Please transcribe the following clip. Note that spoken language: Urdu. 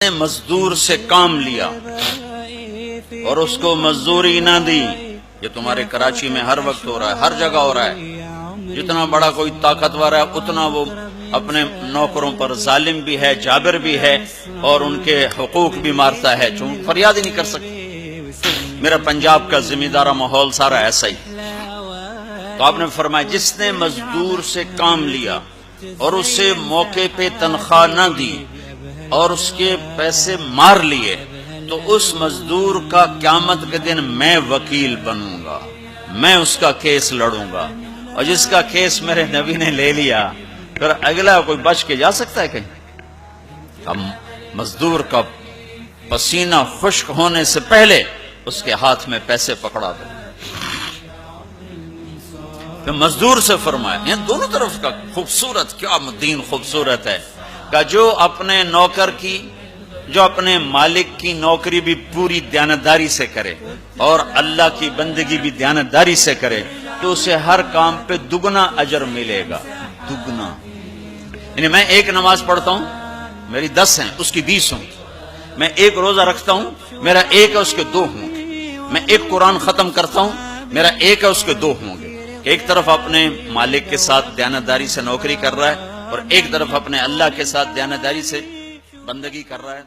نے مزدور سے کام لیا اور اس کو مزدوری نہ دی. یہ تمہارے کراچی میں ہر وقت ہو رہا ہے، ہر جگہ ہو رہا ہے. جتنا بڑا کوئی طاقتور ہے اتنا وہ اپنے نوکروں پر ظالم بھی ہے، جابر بھی ہے، اور ان کے حقوق بھی مارتا ہے. چون فریاد ہی نہیں کر سکتے. میرا پنجاب کا زمیندارہ ماحول سارا ایسا ہی. تو آپ نے فرمایا جس نے مزدور سے کام لیا اور اسے موقع پہ تنخواہ نہ دی اور اس کے پیسے مار لیے تو اس مزدور کا قیامت کے دن میں وکیل بنوں گا، میں اس کا کیس لڑوں گا. اور جس کا کیس میرے نبی نے لے لیا پھر اگلا کوئی بچ کے جا سکتا ہے کہیں؟ ہم مزدور کا پسینہ خشک ہونے سے پہلے اس کے ہاتھ میں پیسے پکڑا دو. پھر مزدور سے فرمایا، یہ دونوں طرف کا خوبصورت، کیا دین خوبصورت ہے کہ جو اپنے نوکر کی، جو اپنے مالک کی نوکری بھی پوری دیانتداری سے کرے اور اللہ کی بندگی بھی دیانتداری سے کرے تو اسے ہر کام پہ دگنا اجر ملے گا. دگنا یعنی میں ایک نماز پڑھتا ہوں میری 10 ہیں، اس کی 20 ہوں. میں ایک روزہ رکھتا ہوں میرا 1 ہے، اس کے 2 ہوں گے. میں ایک قرآن ختم کرتا ہوں میرا 1 ہے، اس کے 2 ہوں گے. ایک طرف اپنے مالک کے ساتھ دیانتداری سے نوکری کر رہا ہے اور ایک طرف اپنے اللہ کے ساتھ دیانتداری سے بندگی کر رہا ہے.